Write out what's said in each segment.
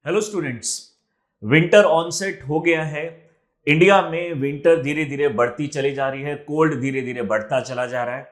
Hello students. Winter onset हो गया है। इंडिया में विंटर धीरे धीरे बढ़ती चली जा रही है, कोल्ड धीरे धीरे बढ़ता चला जा रहा है।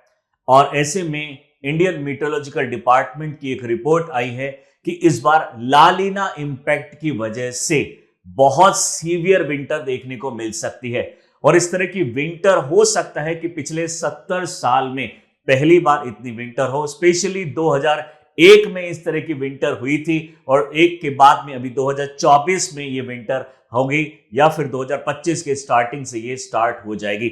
और ऐसे में इंडियन मीटरोलॉजिकल डिपार्टमेंट की एक रिपोर्ट आई है कि इस बार लालीना इंपैक्ट की वजह से बहुत सीवियर विंटर देखने को मिल सकती है। और इस तरह की विंटर हो सकता है कि पिछले 70 साल में पहली बार इतनी विंटर हो। स्पेशली 2001 में इस तरह की विंटर हुई थी और एक के बाद में अभी 2024 में ये विंटर होगी या फिर 2025 के स्टार्टिंग से ये स्टार्ट हो जाएगी।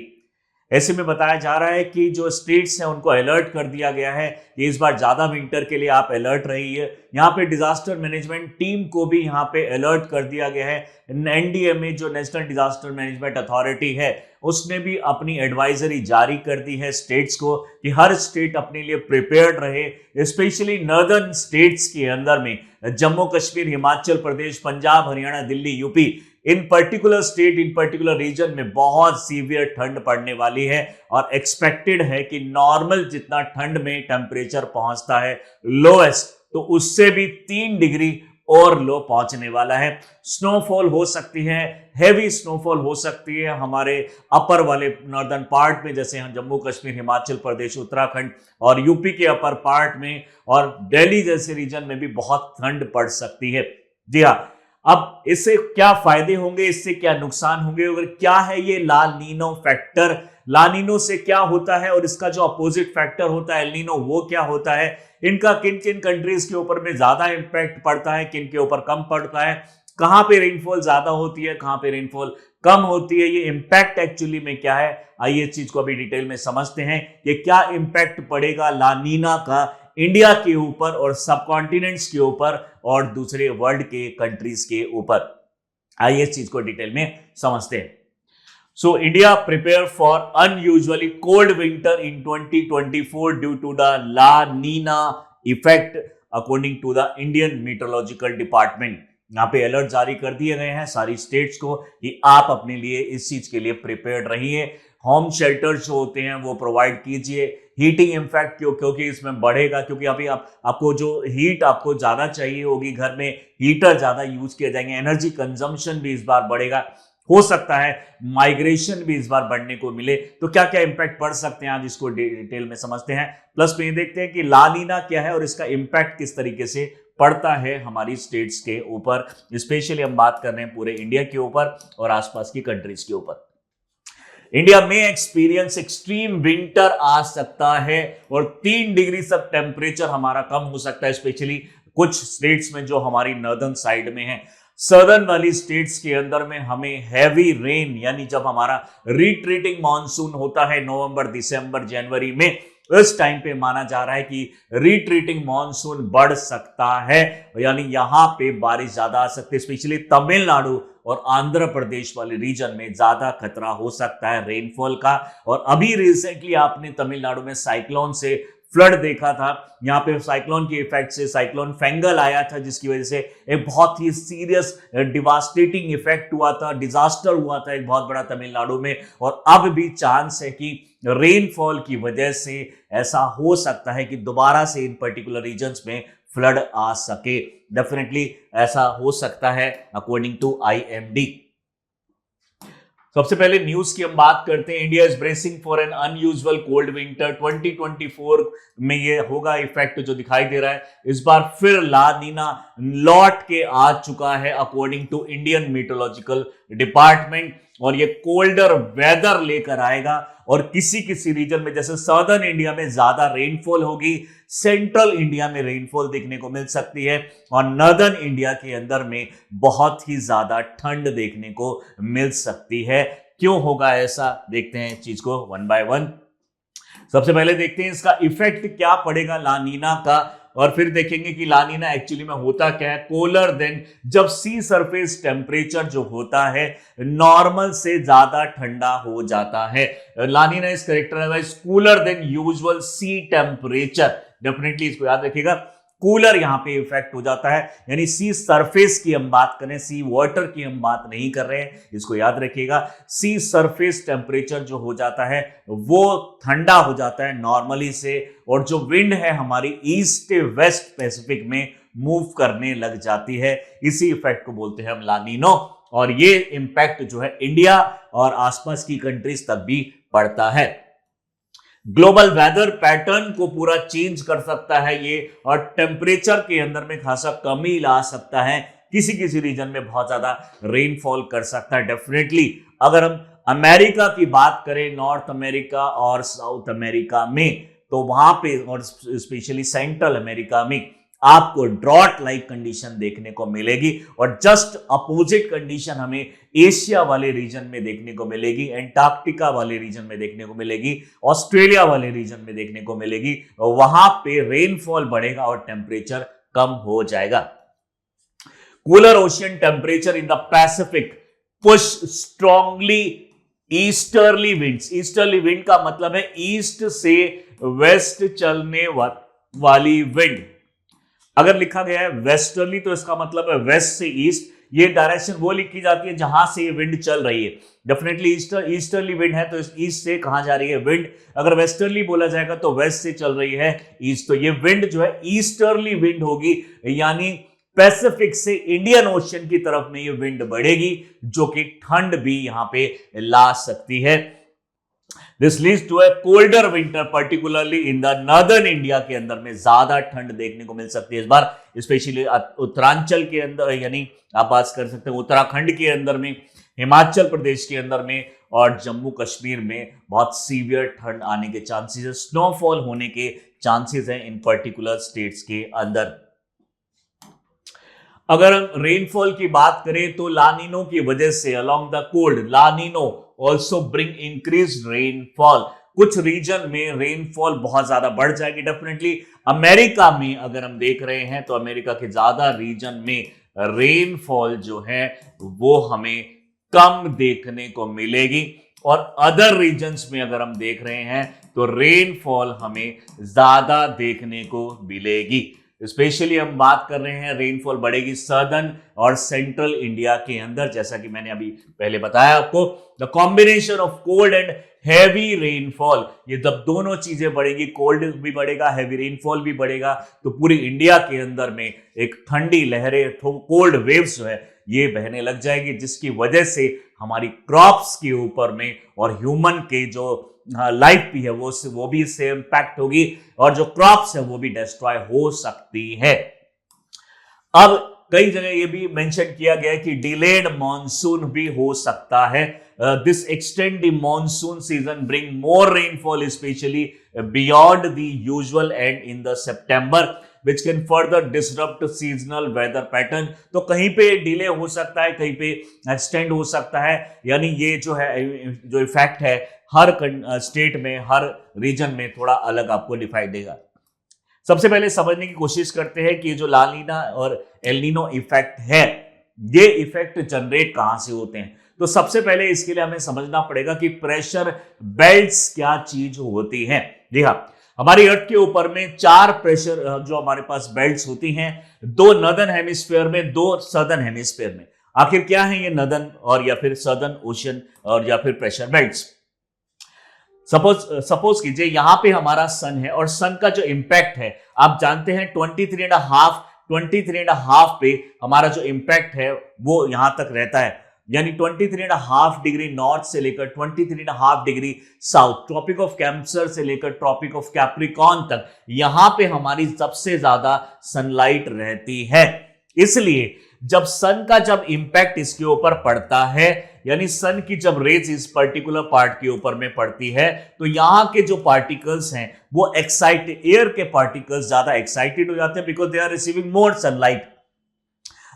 ऐसे में बताया जा रहा है कि जो स्टेट्स हैं उनको अलर्ट कर दिया गया है कि इस बार ज्यादा विंटर के लिए आप अलर्ट रहिए। यहाँ पे डिजास्टर मैनेजमेंट टीम को भी यहाँ पे अलर्ट कर दिया गया है। एनडीएमए जो नेशनल डिजास्टर मैनेजमेंट अथॉरिटी है उसने भी अपनी एडवाइजरी जारी कर दी है स्टेट्स को कि हर स्टेट अपने लिए प्रिपेयर्ड रहे। स्पेशली नॉर्दर्न स्टेट्स के अंदर में Jammu Kashmir, Himachal Pradesh, Punjab, Haryana, Delhi, UP, in particular state, in particular region में बहुत सीवियर ठंड पड़ने वाली है। और एक्सपेक्टेड है कि नॉर्मल जितना ठंड में टेम्परेचर पहुंचता है लोएस्ट, तो उससे भी 3 डिग्री और लो पहुंचने वाला है। स्नोफॉल हो सकती है, हेवी स्नोफॉल हो सकती है हमारे अपर वाले नॉर्दर्न पार्ट में, जैसे जम्मू कश्मीर, हिमाचल प्रदेश, उत्तराखंड और यूपी के अपर पार्ट में, और दिल्ली जैसे रीजन में भी बहुत ठंड पड़ सकती है। जी हाँ, अब इससे क्या फायदे होंगे, इससे क्या नुकसान होंगे, और क्या है ये ला नीनो फैक्टर, ला नीनो से क्या होता है और इसका जो अपोजिट फैक्टर होता है एल नीनो, वो क्या होता है, इनका किन किन कंट्रीज के ऊपर में ज्यादा इंपैक्ट पड़ता है, किन के ऊपर कम पड़ता है, कहां पे रेनफॉल ज्यादा होती है, कहां पे रेनफॉल कम होती है, ये इंपैक्ट एक्चुअली में क्या है। आइए इस चीज को अभी डिटेल में समझते हैं कि क्या इंपैक्ट पड़ेगा ला नीना का इंडिया के ऊपर और सब कॉन्टिनेंट्स के ऊपर और दूसरे वर्ल्ड के कंट्रीज के ऊपर। आइए इस चीज को डिटेल में समझते हैं। So India prepare for unusually cold winter in 2024 due to the La Nina effect according to the Indian Meteorological Department। यहाँ पे अलर्ट जारी कर दिए गए हैं सारी स्टेट्स को कि आप अपने लिए इस चीज के लिए प्रिपेयर्ड रहिए। होम शेल्टर जो होते हैं वो प्रोवाइड कीजिए। हीटिंग इम्पैक्ट क्योंकि इसमें बढ़ेगा, क्योंकि अभी आपको जो हीट आपको ज्यादा चाहिए होगी, घर में हीटर ज्यादा यूज किए जाएंगे, एनर्जी कंजम्पशन भी इस बार बढ़ेगा। हो सकता है माइग्रेशन भी इस बार बढ़ने को मिले। तो क्या क्या इंपैक्ट पड़ सकते हैं आज इसको डिटेल में समझते हैं। प्लस में देखते हैं कि ला नीना क्या है और इसका इंपैक्ट किस तरीके से पड़ता है हमारी स्टेट्स के ऊपर। स्पेशली हम बात कर रहे हैं पूरे इंडिया के ऊपर और आसपास की कंट्रीज के ऊपर। इंडिया में एक्सपीरियंस एक्सट्रीम विंटर आ सकता है और 3 डिग्री तक टेम्परेचर हमारा कम हो सकता है, स्पेशली कुछ स्टेट्स में जो हमारी नॉर्दर्न साइड में है। सदर्न वाली स्टेट्स के अंदर में हमें हैवी रेन, यानी जब हमारा रिट्रीटिंग मॉनसून होता है नवंबर, दिसंबर, जनवरी में, इस टाइम पे माना जा रहा है कि रिट्रीटिंग मॉनसून बढ़ सकता है, यानी यहां पे बारिश ज्यादा आ सकती है। स्पेशली तमिलनाडु और आंध्र प्रदेश वाले रीजन में ज्यादा खतरा हो सकता है रेनफॉल का। और अभी रिसेंटली आपने तमिलनाडु में साइक्लोन से फ्लड देखा था। यहाँ पे साइक्लोन के इफेक्ट से साइक्लोन फेंगल आया था, जिसकी वजह से एक बहुत ही सीरियस डिवास्टेटिंग इफेक्ट हुआ था, डिजास्टर हुआ था एक बहुत बड़ा तमिलनाडु में। और अब भी चांस है कि रेनफॉल की वजह से ऐसा हो सकता है कि दोबारा से इन पर्टिकुलर रीजन्स में फ्लड आ सके। डेफिनेटली ऐसा हो सकता है अकॉर्डिंग टू आईएमडी। सबसे पहले न्यूज की हम बात करते हैं। India is bracing for an unusual cold winter 2024 में ये होगा इफेक्ट जो दिखाई दे रहा है। इस बार फिर ला नीना लौट के आ चुका है according to Indian meteorological department, और ये कोल्डर वेदर लेकर आएगा। और किसी किसी रीजन में, जैसे सदर्न इंडिया में ज्यादा रेनफॉल होगी, सेंट्रल इंडिया में रेनफॉल देखने को मिल सकती है, और नॉर्दर्न इंडिया के अंदर में बहुत ही ज्यादा ठंड देखने को मिल सकती है। क्यों होगा ऐसा, देखते हैं इस चीज को वन बाय वन। सबसे पहले देखते हैं इसका इफेक्ट क्या पड़ेगा ला नीना का, और फिर देखेंगे कि ला नीना एक्चुअली में होता क्या है। कोलर देन, जब सी सरफेस टेम्परेचर जो होता है नॉर्मल से ज्यादा ठंडा हो जाता है। La Nina is characterised cooler than usual sea temperature. Definitely इसको याद रखिएगा, कूलर यहां पे इफेक्ट हो जाता है, यानी सी सरफेस की हम बात करें, सी वाटर की हम बात नहीं कर रहे हैं, इसको याद रखिएगा। सी सरफेस टेम्परेचर जो हो जाता है वो ठंडा हो जाता है नॉर्मली से, और जो विंड है हमारी ईस्ट वेस्ट पैसिफिक में मूव करने लग जाती है। इसी इफेक्ट को बोलते हैं हम लानीनो, और ये इंपैक्ट जो है इंडिया और आसपास की कंट्रीज तक भी पड़ता है। ग्लोबल वेदर पैटर्न को पूरा चेंज कर सकता है ये, और टेम्परेचर के अंदर में खासा कमी ला सकता है। किसी किसी रीजन में बहुत ज्यादा रेनफॉल कर सकता है डेफिनेटली। अगर हम अमेरिका की बात करें, नॉर्थ अमेरिका और साउथ अमेरिका में, तो वहां पे और स्पेशली सेंट्रल अमेरिका में आपको ड्रॉट लाइक कंडीशन देखने को मिलेगी, और जस्ट अपोजिट कंडीशन हमें एशिया वाले रीजन में देखने को मिलेगी, एंटार्क्टिका वाले रीजन में देखने को मिलेगी, ऑस्ट्रेलिया वाले रीजन में देखने को मिलेगी। वहां पे रेनफॉल बढ़ेगा और टेम्परेचर कम हो जाएगा। Cooler ocean temperature in the Pacific push strongly easterly winds. Easterly wind का मतलब है ईस्ट से वेस्ट चलने वाली विंड। अगर लिखा गया है वेस्टर्ली तो इसका मतलब है वेस्ट से ईस्ट। ये डायरेक्शन वो लिखी जाती है जहां से ये विंड चल रही है। डेफिनेटली ईस्टर्ली विंड है तो ईस्ट से कहां जा रही है विंड। अगर वेस्टर्ली बोला जाएगा तो वेस्ट से चल रही है ईस्ट। तो ये विंड जो है ईस्टर्ली विंड होगी, यानी पैसिफिक से इंडियन ओशन की तरफ में ये विंड बढ़ेगी, जो कि ठंड भी यहां पे ला सकती है। This leads to a colder winter, particularly in the northern India के अंदर में ज्यादा ठंड देखने को मिल सकती है इस बार, स्पेशली उत्तरांचल के अंदर, यानी आप बात कर सकते हैं उत्तराखंड के अंदर में, हिमाचल प्रदेश के अंदर में और जम्मू कश्मीर में बहुत सीवियर ठंड आने के चांसेस है, स्नोफॉल होने के चांसेस हैं इन पर्टिकुलर स्टेट्स के अंदर। अगर हम रेनफॉल की बात करें तो लानिनो की वजह से along the cold, La Nina also bring increase rainfall. कुछ रीजन में रेनफॉल बहुत ज्यादा बढ़ जाएगी डेफिनेटली। अमेरिका में अगर हम देख रहे हैं तो अमेरिका के ज्यादा रीजन में रेनफॉल जो है वो हमें कम देखने को मिलेगी, और अदर रीजन्स में अगर हम देख रहे हैं तो रेनफॉल हमें ज्यादा देखने को मिलेगी। स्पेशली हम बात कर रहे हैं रेनफॉल बढ़ेगी सदर्न और सेंट्रल इंडिया के अंदर, जैसा कि मैंने अभी पहले बताया आपको। The combination of cold and heavy rainfall, ये जब दोनों चीजें बढ़ेगी, कोल्ड भी बढ़ेगा, हैवी रेनफॉल भी बढ़ेगा, तो पूरी इंडिया के अंदर में एक ठंडी लहरें, कोल्ड वेव्स जो है ये बहने लग जाएगी, जिसकी वजह से हमारी क्रॉप्स के ऊपर में और ह्यूमन के जो लाइफ भी है वो भी इससे इंपैक्ट होगी, और जो क्रॉप्स है वो भी डिस्ट्रॉय हो सकती है। अब कई जगह ये भी मेंशन किया गया है कि डिलेड मॉनसून भी हो सकता है। This extend the monsoon season bring more rainfall specially beyond the usual and in the September which can further disrupt seasonal weather pattern। तो कहीं पे डिले हो सकता है, कहीं पे एक्सटेंड हो सकता है, यानी ये जो है जो इफेक्ट है हर स्टेट में, हर रीजन में थोड़ा अलग आपको दिखाई देगा। सबसे पहले समझने की कोशिश करते हैं कि जो लानीना और एल्निनो इफेक्ट है, ये इफेक्ट जनरेट कहां से होते हैं। तो सबसे पहले इसके लिए हमें समझना पड़ेगा कि प्रेशर बेल्ट्स क्या चीज होती हैं। जी हाँ, हमारी अर्थ के ऊपर में 4 प्रेशर जो हमारे पास बेल्ट्स होती हैं, 2 नॉर्दर्न हेमिस्फीयर में, 2 सदर्न हेमिस्फीयर में। आखिर क्या है ये नॉर्दर्न और या फिर सदर्न ओशन और या फिर प्रेशर बेल्ट्स। सपोज कीजिए यहां पे हमारा सन है, और सन का जो इंपैक्ट है आप जानते हैं 23.5 पे हमारा जो इंपैक्ट है वो यहां तक रहता है, यानी 23.5 डिग्री नॉर्थ से लेकर 23.5 degree south, tropic of cancer से लेकर ट्रॉपिक ऑफ कैप्रिकॉन तक, यहां पे हमारी सबसे ज्यादा सनलाइट रहती है। इसलिए जब सन का जब इंपैक्ट इसके ऊपर पड़ता है, यानी सन की जब रेज इस पर्टिकुलर पार्ट के ऊपर में पड़ती है, तो यहां के जो पार्टिकल्स हैं वो एक्साइटेड, एयर के पार्टिकल्स ज्यादा एक्साइटेड हो जाते हैं, because they are receiving more sunlight.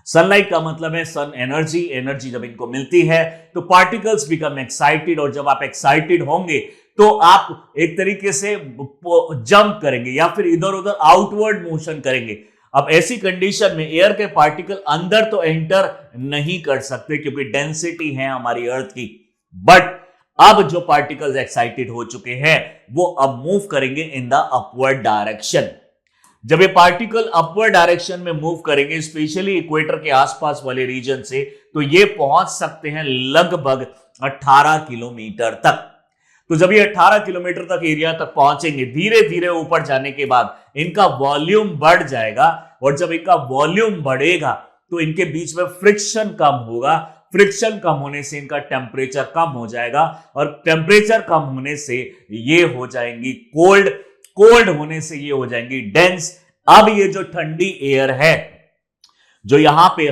Sunlight का मतलब है सन एनर्जी, एनर्जी जब इनको मिलती है तो पार्टिकल्स बिकम एक्साइटेड, और जब आप एक्साइटेड होंगे तो आप एक तरीके से जंप करेंगे या फिर इधर उधर आउटवर्ड मोशन करेंगे। अब ऐसी कंडीशन में एयर के पार्टिकल अंदर तो एंटर नहीं कर सकते क्योंकि डेंसिटी है हमारी अर्थ की, बट अब जो पार्टिकल्स एक्साइटेड हो चुके हैं वो अब मूव करेंगे इन द अपवर्ड डायरेक्शन। जब ये पार्टिकल अपवर्ड डायरेक्शन में मूव करेंगे, स्पेशली इक्वेटर के आसपास वाले रीजन से, तो ये पहुंच सकते हैं लगभग 18 किलोमीटर तक। तो जब ये 18 किलोमीटर तक एरिया तक पहुंचेंगे, धीरे धीरे ऊपर जाने के बाद इनका वॉल्यूम बढ़ जाएगा, और जब इनका वॉल्यूम बढ़ेगा तो इनके बीच में फ्रिक्शन कम होगा। फ्रिक्शन कम होने से इनका टेम्परेचर कम हो जाएगा, और टेम्परेचर कम होने से ये हो जाएंगी कोल्ड, कोल्ड होने से ये हो जाएंगी डेंस। अब ये जो ठंडी एयर है, जो यहां पे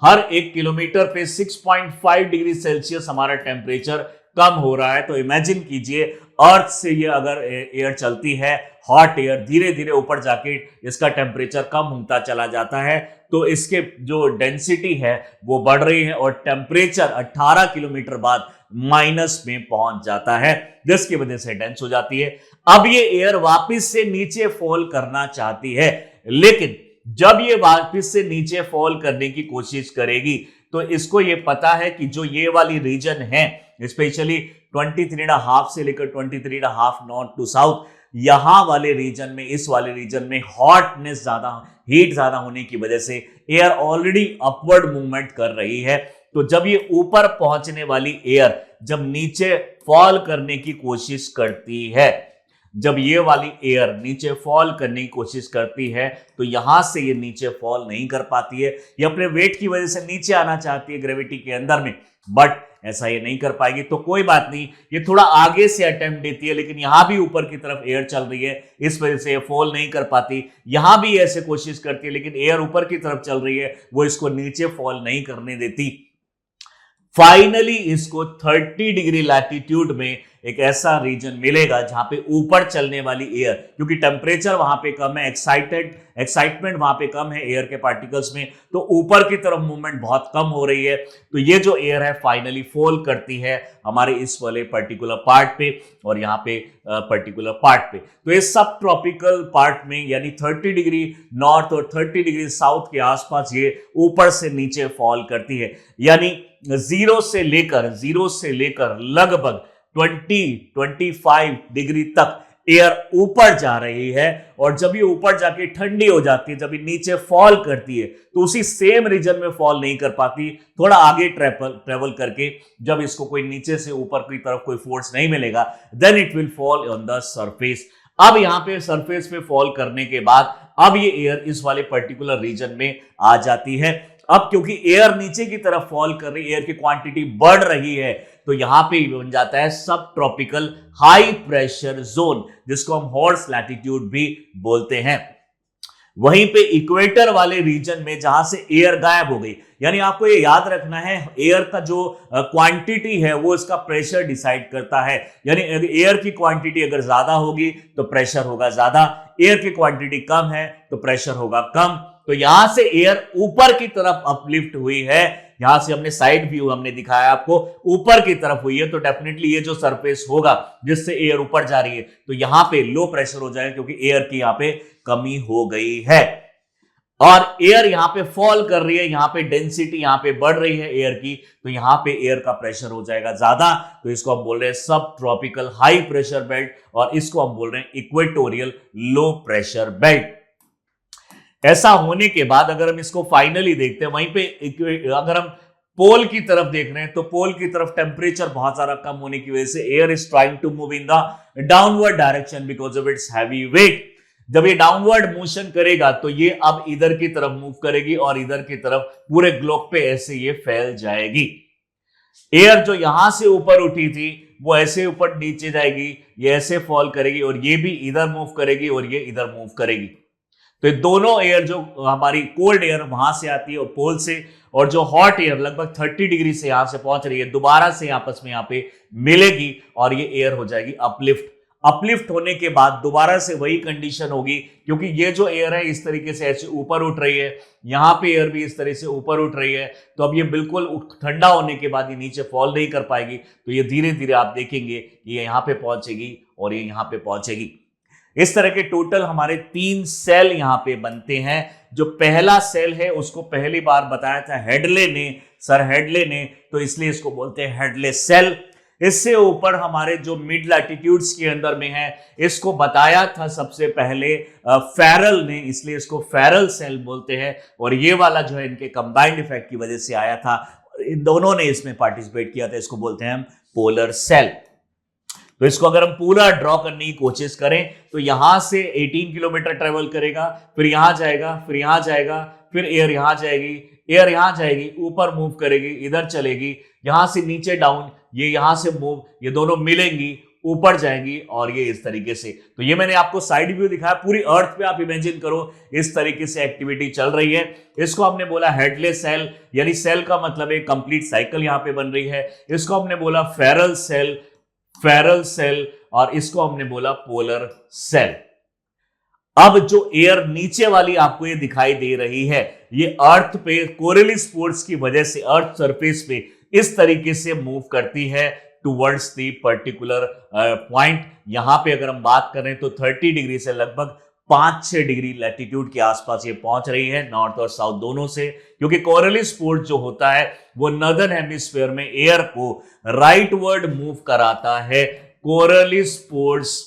हर 1 किलोमीटर पे 6.5 डिग्री सेल्सियस हमारा टेम्परेचर कम हो रहा है, तो इमेजिन कीजिए अर्थ से ये अगर एयर चलती है, हॉट एयर, धीरे धीरे ऊपर जाके इसका टेम्परेचर कम होता चला जाता है, तो इसके जो डेंसिटी है वो बढ़ रही है, और टेम्परेचर 18 किलोमीटर बाद माइनस में पहुंच जाता है, जिसकी वजह से डेंस हो जाती है। अब ये एयर वापस से नीचे फॉल करना चाहती है, लेकिन जब ये वापस से नीचे फॉल करने की कोशिश करेगी तो इसको ये पता है कि जो ये वाली रीजन है, स्पेशली 23.5 से लेकर 23.5 नॉर्थ टू साउथ, यहां वाले रीजन में, इस वाले रीजन में हॉटनेस ज्यादा, हीट ज्यादा होने की वजह से एयर ऑलरेडी अपवर्ड मूवमेंट कर रही है। तो जब ये ऊपर पहुंचने वाली एयर जब नीचे फॉल करने की कोशिश करती है, जब ये वाली एयर नीचे फॉल करने की कोशिश करती है, तो यहां से ये नीचे फॉल नहीं कर पाती है। ये अपने वेट की वजह से नीचे आना चाहती है ग्रेविटी के अंदर में, बट ऐसा ये नहीं कर पाएगी। तो कोई बात नहीं, ये थोड़ा आगे से अटेम्प्ट देती है, लेकिन यहां भी ऊपर की तरफ एयर चल रही है, इस वजह से ये फॉल नहीं कर पाती। यहां भी ऐसे कोशिश करती है, लेकिन एयर ऊपर की तरफ चल रही है, वो इसको नीचे फॉल नहीं करने देती। फाइनली इसको 30 डिग्री लैटिट्यूड में एक ऐसा रीजन मिलेगा जहां पे ऊपर चलने वाली एयर, क्योंकि टेम्परेचर वहां पे कम है, एक्साइटमेंट वहां पे कम है एयर के पार्टिकल्स में, तो ऊपर की तरफ मूवमेंट बहुत कम हो रही है। तो ये जो एयर है फाइनली फॉल करती है हमारे इस वाले पर्टिकुलर पार्ट पे, और यहाँ पे पर्टिकुलर पार्ट पे। तो ये सब ट्रॉपिकल पार्ट में, यानी 30 डिग्री नॉर्थ और 30 डिग्री साउथ के आसपास ये ऊपर से नीचे फॉल करती है, यानी जीरो से लेकर लगभग 20-25 डिग्री तक एयर ऊपर जा रही है। और जब ये ऊपर जाके ठंडी हो जाती है, जब ये नीचे फॉल करती है, तो उसी सेम रीजन में फॉल नहीं कर पाती, थोड़ा आगे ट्रेवल करके, जब इसको कोई नीचे से ऊपर की तरफ कोई फोर्स नहीं मिलेगा, then it will fall on the surface. अब यहां पे सरफेस पे फॉल करने के बाद अब ये एयर इस वाले पर्टिकुलर रीजन में आ जाती है। अब क्योंकि एयर नीचे की तरफ फॉल कर रही है, एयर की क्वांटिटी बढ़ रही है, तो यहां पे बन जाता है सब ट्रॉपिकल हाई प्रेशर जोन, जिसको हम हॉर्स लैटिट्यूड भी बोलते हैं। वहीं पे इक्वेटर वाले रीजन में जहां से एयर गायब हो गई, यानी आपको ये याद रखना है, एयर का जो क्वांटिटी है वो इसका प्रेशर डिसाइड करता है। यानी एयर की क्वांटिटी अगर ज्यादा होगी तो प्रेशर होगा ज्यादा, एयर की क्वांटिटी कम है तो प्रेशर होगा कम। तो यहां से एयर ऊपर की तरफ अपलिफ्ट हुई है, यहां से हमने साइड व्यू हमने दिखाया आपको, ऊपर की तरफ हुई है, तो डेफिनेटली ये जो सरफेस होगा जिससे एयर ऊपर जा रही है, तो यहां पे लो प्रेशर हो जाएगा, क्योंकि एयर की यहां पे कमी हो गई है, और एयर यहां पे फॉल कर रही है, यहां पे डेंसिटी यहां पे बढ़ रही है एयर की, तो यहां पे एयर का प्रेशर हो जाएगा ज्यादा। तो इसको हम बोल रहे हैं सब ट्रॉपिकल हाई प्रेशर बेल्ट, और इसको हम बोल रहे हैं इक्वेटोरियल लो प्रेशर बेल्ट। ऐसा होने के बाद अगर हम इसको फाइनली देखते हैं, वहीं पे अगर हम पोल की तरफ देख रहे हैं, तो पोल की तरफ टेम्परेचर बहुत सारा कम होने की वजह से air is trying to move in the downward direction because of its heavy weight. जब ये डाउनवर्ड मोशन करेगा तो ये अब इधर की तरफ मूव करेगी, और इधर की तरफ पूरे ग्लोब पे ऐसे ये फैल जाएगी। एयर जो यहां से ऊपर उठी थी वो ऐसे ऊपर नीचे जाएगी, ये ऐसे फॉल करेगी, और ये भी इधर मूव करेगी और ये इधर मूव करेगी। तो ये दोनों एयर जो हमारी कोल्ड एयर वहां से आती है और पोल से, और जो हॉट एयर लगभग 30 डिग्री से यहां से पहुंच रही है, दोबारा से आपस में यहां पे मिलेगी, और ये एयर हो जाएगी अपलिफ्ट। अपलिफ्ट होने के बाद दोबारा से वही कंडीशन होगी, क्योंकि ये जो एयर है इस तरीके से ऐसे ऊपर उठ रही है, यहां पे एयर भी इस तरह से ऊपर उठ रही है, तो अब ये बिल्कुल ठंडा होने के बाद ये नीचे फॉल नहीं कर पाएगी, तो ये धीरे धीरे आप देखेंगे ये यहां पे पहुंचेगी और ये यहां पे पहुंचेगी। इस तरह के टोटल हमारे 3 सेल यहां पे बनते हैं। जो पहला सेल है उसको पहली बार बताया था हेडले ने, सर हेडले ने, तो इसलिए इसको बोलते हैं हेडले सेल। इससे ऊपर हमारे जो मिड लैटिट्यूड्स के अंदर में है, इसको बताया था सबसे पहले फेरल ने, इसलिए इसको फेरल सेल बोलते हैं। और ये वाला जो है इनके कंबाइंड इफेक्ट की वजह से आया था, इन दोनों ने इसमें पार्टिसिपेट किया था, इसको बोलते हैं हम पोलर सेल। तो इसको अगर हम पूरा ड्रॉ करने की कोशिश करें तो यहां से 18 किलोमीटर ट्रेवल करेगा, फिर यहां जाएगा, फिर यहां जाएगा, फिर एयर यहां जाएगी, एयर यहां जाएगी, ऊपर मूव करेगी, इधर चलेगी, यहां से नीचे डाउन, ये यहां से मूव, ये दोनों मिलेंगी, ऊपर जाएंगी, और ये इस तरीके से। तो ये मैंने आपको साइड व्यू दिखाया, पूरी अर्थ पे आप इमेजिन करो इस तरीके से एक्टिविटी चल रही है। इसको हमने बोला हेडलेस सेल, यानी सेल का मतलब एक कंप्लीट साइकिल यहां पे बन रही है। इसको हमने बोला फेरल सेल, फेरल सेल, और इसको हमने बोला पोलर सेल। अब जो एयर नीचे वाली आपको ये दिखाई दे रही है, ये अर्थ पे कोरियलिस फोर्स की वजह से अर्थ सरफेस पे इस तरीके से मूव करती है टुवर्ड्स दी पर्टिकुलर पॉइंट। यहां पे अगर हम बात करें तो 30 डिग्री से लगभग 5-6 डिग्री लैटिट्यूड के आसपास ये पहुंच रही है, नॉर्थ और साउथ दोनों से, क्योंकि कोरियलिस फोर्स जो होता है वो नॉर्दर्न हेमिस्फीयर में एयर को राइटवर्ड मूव कराता है। कोरियलिस फोर्स,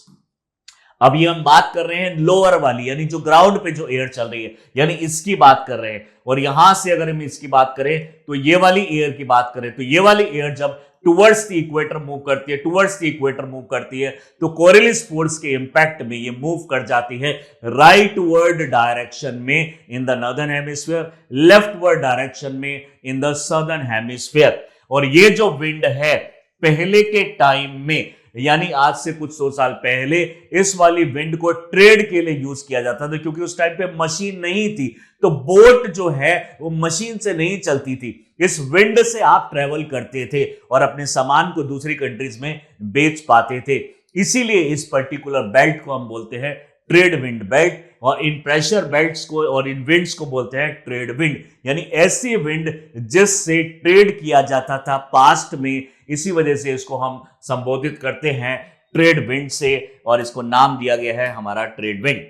अब ये हम बात कर रहे हैं लोअर वाली, यानी जो ग्राउंड पे जो एयर चल रही है, यानी इसकी बात कर रहे हैं। और यहां से अगर हम इसकी बात करें तो ये वाली एयर की बात करें तो ये वाली एयर जब टुवर्ड्स द इक्वेटर मूव करती है, टुवर्ड्स द इक्वेटर मूव करती है, तो कोरियलिस फोर्स के इंपैक्ट में ये मूव कर जाती है राइटवर्ड डायरेक्शन में इन the northern hemisphere, leftward direction में इन द सदर्न हेमिस्फीयर। और ये जो विंड है पहले के टाइम में, यानी आज से कुछ 100 साल पहले, इस वाली विंड को ट्रेड के लिए यूज किया जाता था, क्योंकि उस टाइम पे मशीन नहीं थी, तो बोट जो है वो मशीन से नहीं चलती थी। इस विंड से आप ट्रेवल करते थे और अपने सामान को दूसरी कंट्रीज में बेच पाते थे। इसीलिए इस पर्टिकुलर बेल्ट को हम बोलते हैं ट्रेड विंड बेल्ट, और इन प्रेशर बेल्ट्स को और इन विंड्स को बोलते हैं ट्रेड विंड, यानी ऐसी विंड जिससे ट्रेड किया जाता था पास्ट में। इसी वजह से इसको हम संबोधित करते हैं ट्रेड विंड से, और इसको नाम दिया गया है हमारा ट्रेड विंड।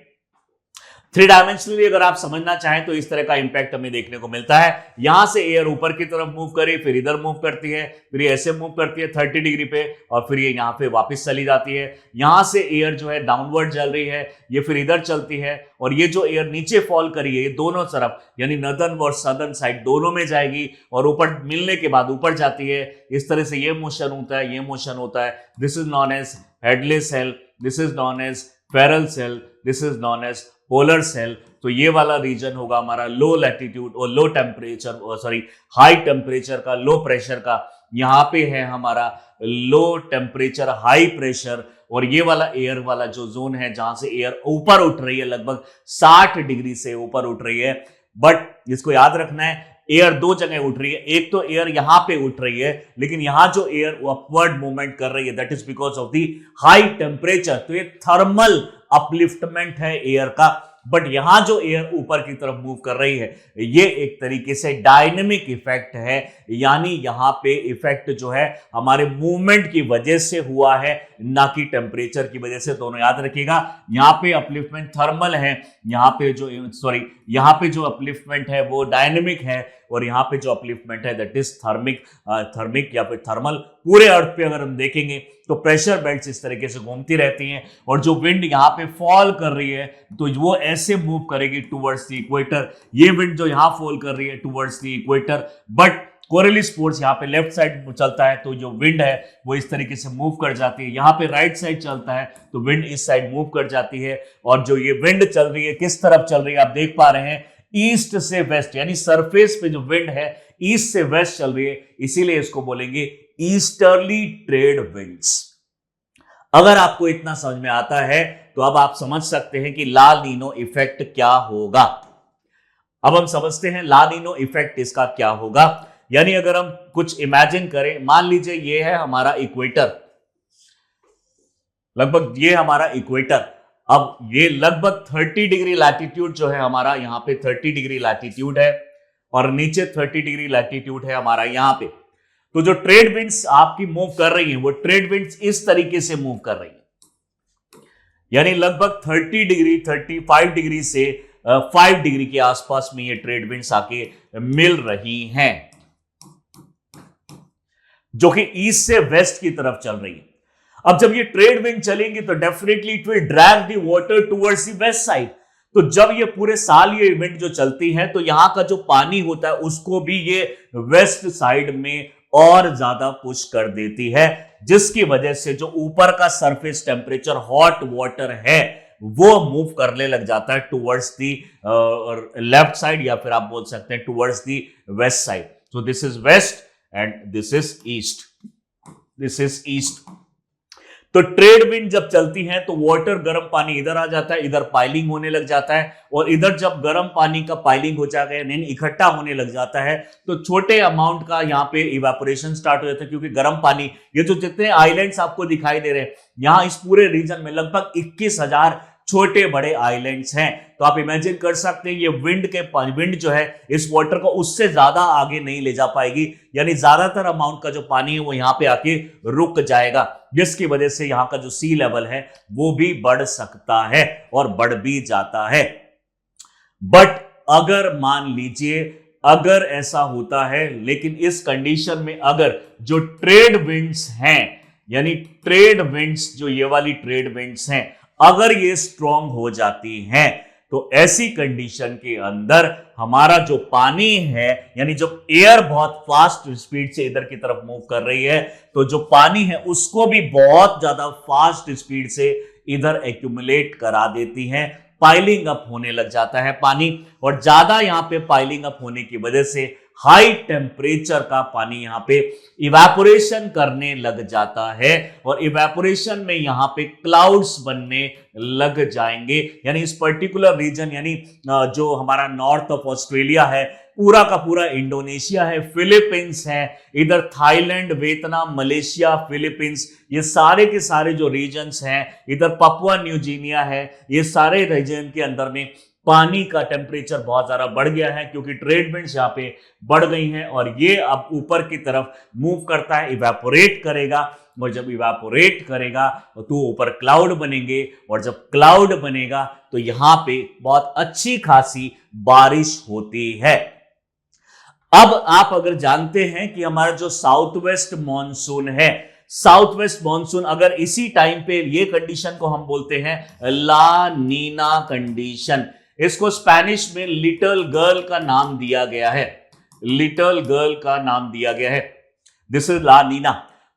3 डायमेंशनली अगर आप समझना चाहें तो इस तरह का इंपैक्ट हमें देखने को मिलता है। यहां से एयर ऊपर की तरफ मूव करी, फिर इधर मूव करती है, फिर ये ऐसे मूव करती है 30 डिग्री पे, और फिर ये यहां पे वापस चली जाती है। यहां से एयर जो है डाउनवर्ड चल रही है, ये फिर इधर चलती है, और ये जो एयर नीचे फॉल करी है ये दोनों तरफ, यानी नॉर्दर्न और सदर्न साइड दोनों में जाएगी, और ऊपर मिलने के बाद ऊपर जाती है। इस तरह से ये मोशन होता है, ये मोशन होता है। This is known as Hadley cell, this is known as Ferrel cell, this is known as polar cell. तो ये वाला रीजन होगा हमारा लो लैटिट्यूड और low temperature, sorry high temperature का, लो प्रेशर का। यहाँ पे है हमारा लो टेम्परेचर हाई प्रेशर, और ये वाला एयर वाला जो जोन है जहां से एयर ऊपर उठ रही है, लगभग 60 डिग्री से ऊपर उठ रही है। बट इसको याद रखना है, एयर दो जगह उठ रही है। एक तो एयर यहां पे उठ रही है, लेकिन यहां जो एयर अपवर्ड मूवमेंट कर रही है that is because of the high temperature. तो ये थर्मल अपलिफ्टमेंट है एयर का। बट यहां जो एयर ऊपर की तरफ मूव कर रही है ये एक तरीके से डायनेमिक इफेक्ट है, यानी यहां पे इफेक्ट जो है हमारे मूवमेंट की वजह से हुआ है, ना कि टेम्परेचर की वजह से। दोनों याद रखिएगा, यहां पे अपलिफ्टमेंट थर्मल है, यहाँ पे जो अपलिफ्टमेंट है वो डायनेमिक है, और यहाँ पे जो अपलिफ्टमेंट है दैट इज थर्मिक या फिर थर्मल। पूरे अर्थ पे अगर हम देखेंगे तो प्रेशर बेल्ट्स इस तरीके से घूमती रहती हैं, और जो विंड यहाँ पे फॉल कर रही है तो वो ऐसे मूव करेगी टुवर्ड्स द इक्वेटर। ये विंड जो यहाँ फॉल कर रही है towards the equator, but Coriolis force यहाँ पे लेफ्ट साइड चलता है, तो जो विंड है वो इस तरीके से मूव कर जाती है। यहाँ पे राइट साइड चलता है तो विंड इस साइड मूव कर जाती है। और जो ये विंड चल रही है किस तरफ चल रही है आप देख पा रहे हैं, ईस्ट से वेस्ट, यानी सरफेस पे जो विंड है ईस्ट से वेस्ट चल रही है, इसीलिए इसको बोलेंगे ईस्टर्ली ट्रेड विंड्स। अगर आपको इतना समझ में आता है तो अब आप समझ सकते हैं कि ला नीनो इफेक्ट क्या होगा। अब हम समझते हैं ला नीनो इफेक्ट इसका क्या होगा। यानी अगर हम कुछ इमेजिन करें, मान लीजिए ये है हमारा इक्वेटर, लगभग ये हमारा इक्वेटर। अब ये लगभग 30 डिग्री लैटिट्यूड जो है हमारा, यहां पे 30 डिग्री लैटिट्यूड है, और नीचे 30 डिग्री लैटिट्यूड है हमारा यहां पे। तो जो ट्रेड विंड्स आपकी मूव कर रही हैं वो ट्रेड विंड्स इस तरीके से मूव कर रही हैं, यानी लगभग 30 डिग्री 35 डिग्री से 5 डिग्री के आसपास में ये ट्रेड विंड्स आके मिल रही हैं, जो कि ईस्ट से वेस्ट की तरफ चल रही है। अब जब ये ट्रेड विंड चलेंगी तो definitely it will drag the water towards the west side. तो जब ये पूरे साल ये विंड जो चलती है तो यहां का जो पानी होता है उसको भी ये वेस्ट साइड में और ज्यादा पुश कर देती है, जिसकी वजह से जो ऊपर का सरफेस टेम्परेचर हॉट वाटर है वो मूव करने लग जाता है टुवर्ड्स दी लेफ्ट साइड, या फिर आप बोल सकते हैं towards the west side. So this is west and this is east. This is east. तो ट्रेड विंड जब चलती है तो वाटर गर्म पानी इधर आ जाता है, इधर पाइलिंग होने लग जाता है, और इधर जब गर्म पानी का पाइलिंग हो जाता है यानी इकट्ठा होने लग जाता है तो छोटे अमाउंट का यहाँ पे इवेपोरेशन स्टार्ट हो जाता है, क्योंकि गर्म पानी, ये जो जितने आइलैंड्स आपको दिखाई दे रहे हैं यहाँ इस पूरे रीजन में लगभग 21,000 छोटे बड़े आइलैंड्स हैं. तो आप इमेजिन कर सकते हैं ये विंड जो है इस वाटर को उससे ज्यादा आगे नहीं ले जा पाएगी, यानी ज्यादातर अमाउंट का जो पानी है वो यहाँ पे आके रुक जाएगा, जिसकी वजह से यहाँ का जो सी लेवल है वो भी बढ़ सकता है और बढ़ भी जाता है. बट अगर मान लीजिए अगर ऐसा होता है, लेकिन इस कंडीशन में अगर जो ट्रेड विंड्स हैं, यानी ट्रेड विंड्स जो ये वाली ट्रेड विंड्स हैं अगर ये स्ट्रांग हो जाती हैं तो ऐसी कंडीशन के अंदर हमारा जो पानी है, यानी जो एयर बहुत फास्ट स्पीड से इधर की तरफ मूव कर रही है, तो जो पानी है उसको भी बहुत ज्यादा फास्ट स्पीड से इधर एक्यूमुलेट करा देती हैं, पाइलिंग अप होने लग जाता है पानी, और ज्यादा यहां पे पाइलिंग अप होने की वजह से हाई टेम्परेचर का पानी यहां पे इवेपोरेशन करने लग जाता है, और इवेपोरेशन में यहां पे क्लाउड्स बनने लग जाएंगे. यानी इस पर्टिकुलर रीजन, यानी जो हमारा नॉर्थ ऑफ ऑस्ट्रेलिया है, पूरा का पूरा इंडोनेशिया है, फिलीपींस है, इधर थाईलैंड, वियतनाम, मलेशिया, फिलीपींस, ये सारे के सारे जो रीजन्स हैं, इधर पपुआ न्यू गिनिया है, ये सारे रीजन के अंदर में पानी का टेम्परेचर बहुत ज्यादा बढ़ गया है, क्योंकि ट्रेड विंड्स यहाँ पे बढ़ गई हैं और ये अब ऊपर की तरफ मूव करता है, इवेपोरेट करेगा, और जब इवेपोरेट करेगा तो ऊपर क्लाउड बनेंगे, और जब क्लाउड बनेगा तो यहां पे बहुत अच्छी खासी बारिश होती है. अब आप अगर जानते हैं कि हमारा जो साउथ वेस्ट मॉनसून है, साउथ वेस्ट मॉनसून अगर इसी टाइम पे, ये कंडीशन को हम बोलते हैं ला नीना कंडीशन, इसको स्पेनिश में लिटिल गर्ल का नाम दिया गया है, लिटिल गर्ल का नाम दिया गया है. दिस इज ला नीना.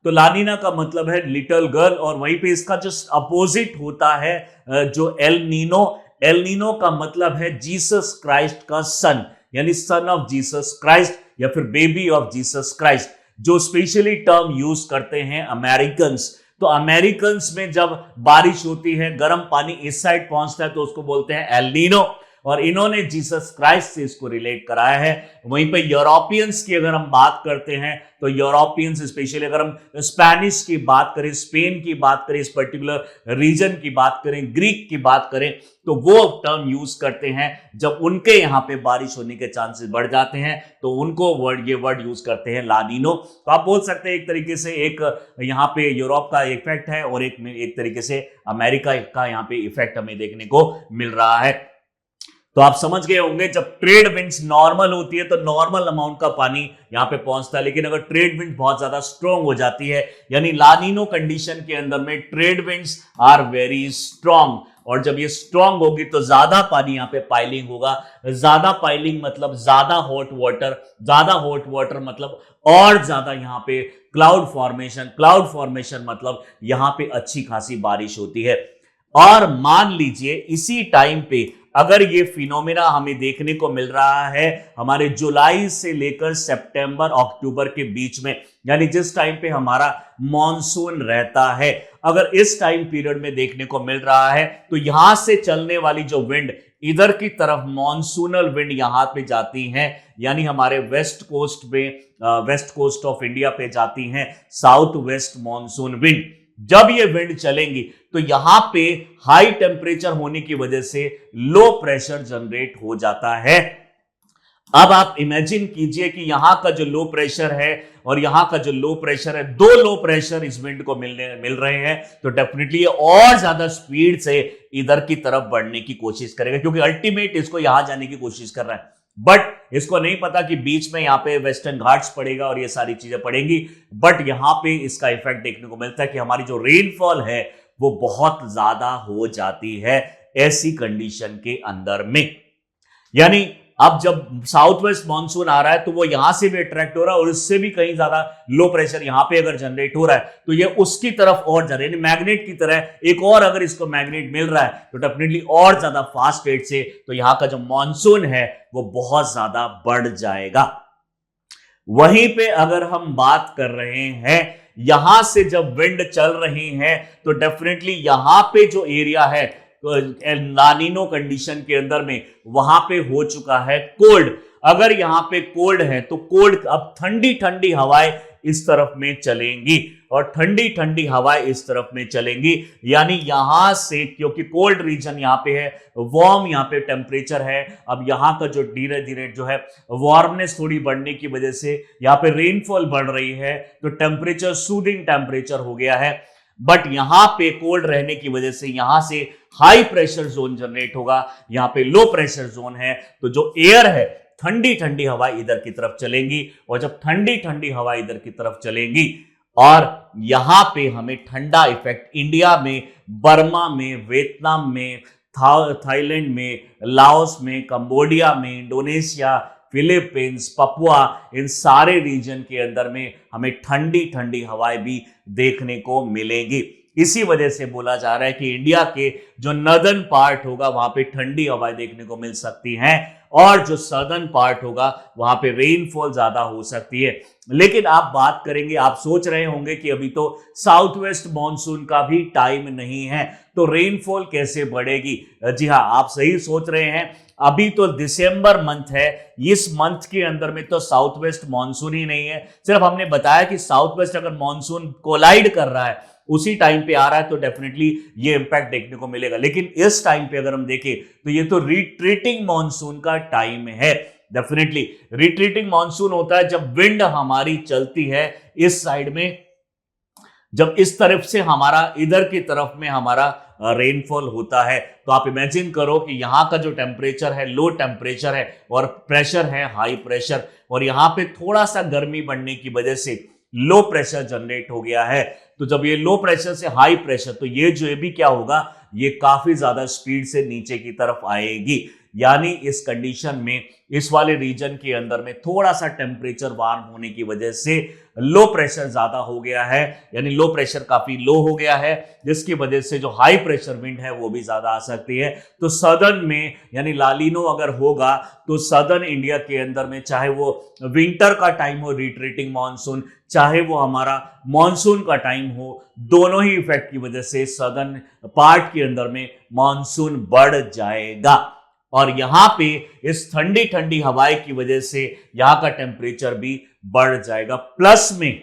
तो ला नीना का मतलब है लिटिल गर्ल, और वहीं पे इसका जो अपोजिट होता है जो एल नीनो, एल नीनो का मतलब है जीसस क्राइस्ट का सन, यानी सन ऑफ जीसस क्राइस्ट या फिर बेबी ऑफ जीसस क्राइस्ट, जो स्पेशली टर्म यूज करते हैं अमेरिकन्स. तो अमेरिकन्स में जब बारिश होती है, गर्म पानी इस साइड पहुंचता है तो उसको बोलते हैं एल नीनो, और इन्होंने जीसस क्राइस्ट से इसको रिलेट कराया है. वहीं पे यूरोपियंस की अगर हम बात करते हैं तो यूरोपियंस, स्पेशली अगर हम स्पेनिश की बात करें, स्पेन की बात करें, इस पर्टिकुलर रीजन की बात करें, ग्रीक की बात करें, तो वो टर्म यूज करते हैं जब उनके यहाँ पे बारिश होने के चांसेस बढ़ जाते हैं, तो उनको ये वर्ड यूज करते हैं लानीनो. तो आप बोल सकते हैं एक तरीके से एक यहाँ पे यूरोप का इफेक्ट है और एक तरीके से अमेरिका का यहाँ पे इफेक्ट हमें देखने को मिल रहा है. तो आप समझ गए होंगे जब ट्रेड विंड्स नॉर्मल होती है तो नॉर्मल अमाउंट का पानी यहां पे पहुंचता है, लेकिन अगर ट्रेड विंड बहुत ज्यादा स्ट्रांग हो जाती है, यानी लानीनो कंडीशन के अंदर में trade winds are very strong, और जब ये स्ट्रांग होगी तो ज्यादा पानी यहाँ पे पाइलिंग होगा. ज्यादा पाइलिंग मतलब ज्यादा हॉट वाटर, ज्यादा हॉट वाटर मतलब और ज्यादा यहाँ पे क्लाउड फॉर्मेशन, क्लाउड फॉर्मेशन मतलब यहाँ पे अच्छी खासी बारिश होती है. और मान लीजिए इसी टाइम पे अगर ये फिनोमेना हमें देखने को मिल रहा है हमारे जुलाई से लेकर सितंबर अक्टूबर के बीच में, यानी जिस टाइम पे हमारा मॉनसून रहता है, अगर इस टाइम पीरियड में देखने को मिल रहा है तो यहां से चलने वाली जो विंड इधर की तरफ मॉनसूनल विंड यहां पे जाती हैं, यानी हमारे वेस्ट कोस्ट में, वेस्ट कोस्ट ऑफ इंडिया पे जाती हैं साउथ वेस्ट मॉनसून विंड. जब ये विंड चलेंगी तो यहां पे हाई टेम्परेचर होने की वजह से लो प्रेशर जनरेट हो जाता है. अब आप इमेजिन कीजिए कि यहां का जो लो प्रेशर है और यहां का जो लो प्रेशर है, दो लो प्रेशर इस विंड को मिल रहे हैं, तो डेफिनेटली ये और ज्यादा स्पीड से इधर की तरफ बढ़ने की कोशिश करेगा, क्योंकि अल्टीमेट इसको यहां जाने की कोशिश कर रहा है. बट इसको नहीं पता कि बीच में यहां पे वेस्टर्न घाट्स पड़ेगा और ये सारी चीजें पड़ेंगी. बट यहां पे इसका इफेक्ट देखने को मिलता है कि हमारी जो रेनफॉल है वो बहुत ज्यादा हो जाती है ऐसी कंडीशन के अंदर में. यानी अब जब साउथ वेस्ट मानसून आ रहा है तो वो यहां से भी अट्रैक्ट हो रहा है और इससे भी कहीं ज्यादा लो प्रेशर यहां पे अगर जनरेट हो रहा है तो ये उसकी तरफ और जा रहा है, यानी मैग्नेट की तरह एक और अगर इसको मैग्नेट मिल रहा है तो डेफिनेटली और ज्यादा फास्ट रेट से तो यहां का जो मानसून है वो बहुत ज्यादा बढ़ जाएगा। वहीं पे अगर हम बात कर रहे हैं यहां से जब विंड चल रही है तो डेफिनेटली यहां पे जो एरिया है लानिनो कंडीशन के अंदर में वहां पे हो चुका है कोल्ड। अगर यहां पे कोल्ड है तो कोल्ड अब ठंडी ठंडी हवाएं इस तरफ में चलेंगी और ठंडी ठंडी हवाएं इस तरफ में चलेंगी, यानी यहां से क्योंकि कोल्ड रीजन यहां पे है, वार्म यहां पे टेम्परेचर है, अब यहां का जो धीरे धीरे जो है वार्मनेस थोड़ी बढ़ने की वजह से यहां पे रेनफॉल बढ़ रही है तो टेम्परेचर सूदिंग टेम्परेचर हो गया है। बट यहां पे कोल्ड रहने की वजह से यहां से हाई प्रेशर जोन जनरेट होगा, यहां पे लो प्रेशर जोन है तो जो एयर है ठंडी ठंडी हवा इधर की तरफ चलेंगी और जब ठंडी ठंडी हवा इधर की तरफ चलेंगी और यहां पे हमें ठंडा इफेक्ट इंडिया में, बर्मा में, वियतनाम में, थाईलैंड में, लाओस में, कंबोडिया में, इंडोनेशिया, फिलीपींस, पपुआ, इन सारे रीजन के अंदर में हमें ठंडी ठंडी हवाएं भी देखने को मिलेंगी। इसी वजह से बोला जा रहा है कि इंडिया के जो नॉर्दर्न पार्ट होगा वहां पे ठंडी हवाएं देखने को मिल सकती हैं और जो सदर्न पार्ट होगा वहां पे रेनफॉल ज्यादा हो सकती है। लेकिन आप बात करेंगे, आप सोच रहे होंगे कि अभी तो साउथ वेस्ट मानसून का भी टाइम नहीं है तो रेनफॉल कैसे बढ़ेगी। जी हाँ, आप सही सोच रहे हैं, अभी तो दिसंबर मंथ है, इस मंथ के अंदर में तो साउथ वेस्ट मानसून ही नहीं है। सिर्फ हमने बताया कि साउथ वेस्ट अगर मानसून कोलाइड कर रहा है उसी टाइम पे आ रहा है तो डेफिनेटली ये इंपैक्ट देखने को मिलेगा। लेकिन इस टाइम पे अगर हम देखें तो ये तो रिट्रीटिंग मानसून का टाइम है। डेफिनेटली रिट्रीटिंग मानसून होता है जब विंड हमारी चलती है इस साइड में, जब इस तरफ से हमारा इधर की तरफ में हमारा रेनफॉल होता है। तो आप इमेजिन करो कि यहाँ का जो टेम्परेचर है लो टेम्परेचर है और प्रेशर है हाई प्रेशर, और यहाँ पे थोड़ा सा गर्मी बढ़ने की वजह से लो प्रेशर जनरेट हो गया है। तो जब ये लो प्रेशर से हाई प्रेशर तो ये जो भी क्या होगा, ये काफी ज्यादा स्पीड से नीचे की तरफ आएगी, यानी इस कंडीशन में इस वाले रीजन के अंदर में थोड़ा सा टेम्परेचर वार्म होने की वजह से लो प्रेशर ज्यादा हो गया है, यानी लो प्रेशर काफी लो हो गया है, जिसकी वजह से जो हाई प्रेशर विंड है वो भी ज्यादा आ सकती है। तो सदर्न में यानी लालिनो अगर होगा तो सदर्न इंडिया के अंदर में चाहे वो विंटर का टाइम हो रिट्रीटिंग मानसून, चाहे वो हमारा मानसून का टाइम हो, दोनों ही इफेक्ट की वजह से सदर्न पार्ट के अंदर में मानसून बढ़ जाएगा। और यहां पे इस ठंडी ठंडी हवाएं की वजह से यहां का टेम्परेचर भी बढ़ जाएगा। प्लस में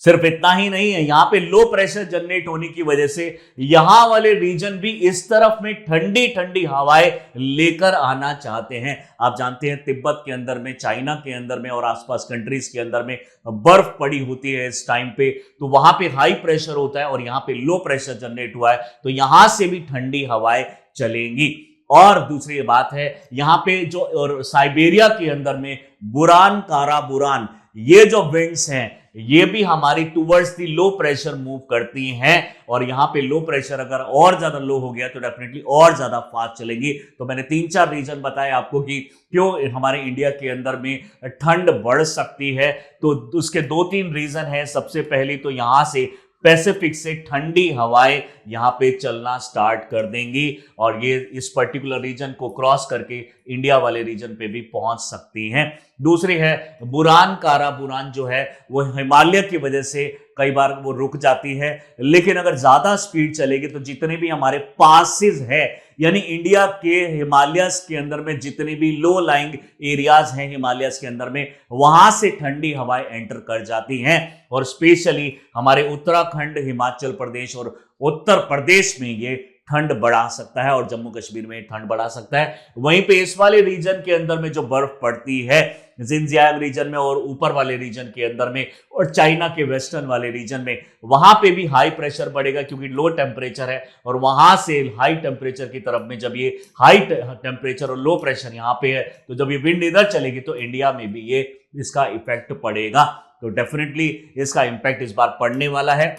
सिर्फ इतना ही नहीं है, यहां पे लो प्रेशर जनरेट होने की वजह से यहां वाले रीजन भी इस तरफ में ठंडी ठंडी हवाएं लेकर आना चाहते हैं। आप जानते हैं तिब्बत के अंदर में, चाइना के अंदर में और आसपास कंट्रीज के अंदर में बर्फ पड़ी होती है इस टाइम पे, तो वहां पे हाई प्रेशर होता है और यहां पे लो प्रेशर जनरेट हुआ है तो यहां से भी ठंडी हवाएं चलेंगी। और दूसरी बात है यहां पे जो और साइबेरिया के अंदर में बुरान, कारा बुरान, ये जो विंड्स हैं ये भी हमारी towards the low pressure move करती हैं और यहां पे लो प्रेशर अगर और ज्यादा लो हो गया तो डेफिनेटली और ज्यादा फास्ट चलेंगी। तो मैंने 3-4 रीजन बताए आपको कि क्यों हमारे इंडिया के अंदर में ठंड बढ़ सकती है, तो उसके 2-3 रीजन है। सबसे पहली तो यहां से पैसिफिक से ठंडी हवाएं यहां पे चलना स्टार्ट कर देंगी और ये इस पर्टिकुलर रीजन को क्रॉस करके इंडिया वाले रीजन पे भी पहुंच सकती हैं। दूसरी है बुरान, कारा बुरान जो है वो हिमालय की वजह से कई बार वो रुक जाती है, लेकिन अगर ज्यादा स्पीड चलेगी तो जितने भी हमारे पासेस है यानी इंडिया के हिमालयस के अंदर में जितने भी लो लाइंग एरियाज हैं हिमालयस के अंदर में, वहां से ठंडी हवाएं एंटर कर जाती हैं और स्पेशली हमारे उत्तराखंड, हिमाचल प्रदेश और उत्तर प्रदेश में ये ठंड बढ़ा सकता है और जम्मू कश्मीर में ठंड बढ़ा सकता है। वहीं पे इस वाले रीजन के अंदर में जो बर्फ पड़ती है जिनजियांग रीजन में और ऊपर वाले रीजन के अंदर में और चाइना के वेस्टर्न वाले रीजन में, वहां पे भी हाई प्रेशर बढ़ेगा क्योंकि लो टेम्परेचर है और वहां से हाई टेम्परेचर की तरफ में जब ये हाई टेम्परेचर और लो प्रेशर यहाँ पे है तो जब ये विंड इधर चलेगी तो इंडिया में भी ये इसका इफेक्ट पड़ेगा। तो डेफिनेटली इसका इम्पैक्ट इस बार पड़ने वाला है।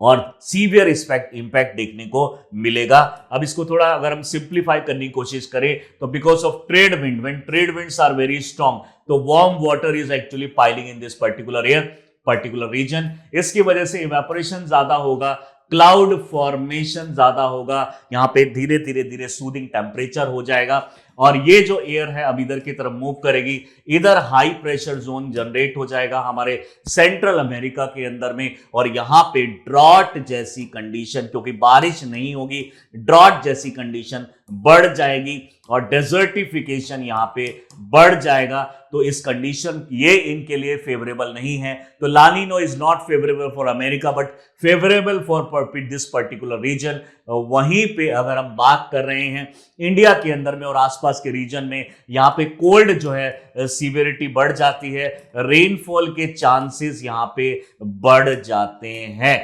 और सीवियर इंपैक्ट देखने को मिलेगा। अब इसको थोड़ा अगर हम सिंप्लीफाई करने की कोशिश करें तो because of trade wind, when trade winds are very strong, तो warm water is actually piling in this particular air, particular region. इसकी वजह से इवेपोरेशन ज्यादा होगा, क्लाउड फॉर्मेशन ज्यादा होगा, यहां पे धीरे धीरे धीरे सूदिंग टेम्परेचर हो जाएगा। और ये जो एयर है अब इधर की तरफ मूव करेगी, इधर हाई प्रेशर जोन जनरेट हो जाएगा हमारे सेंट्रल अमेरिका के अंदर में, और यहां पे ड्रॉट जैसी कंडीशन, क्योंकि बारिश नहीं होगी, ड्रॉट जैसी कंडीशन बढ़ जाएगी और डेजर्टिफिकेशन यहां पे बढ़ जाएगा। तो इस कंडीशन ये इनके लिए फेवरेबल नहीं है। तो La Nina is not favourable for America but favourable for this particular region. वहीं पे अगर हम बात कर रहे हैं इंडिया के अंदर में और आसपास के रीजन में, यहाँ पे कोल्ड जो है सीवियरिटी बढ़ जाती है, रेनफॉल के चांसेस यहाँ पे बढ़ जाते हैं।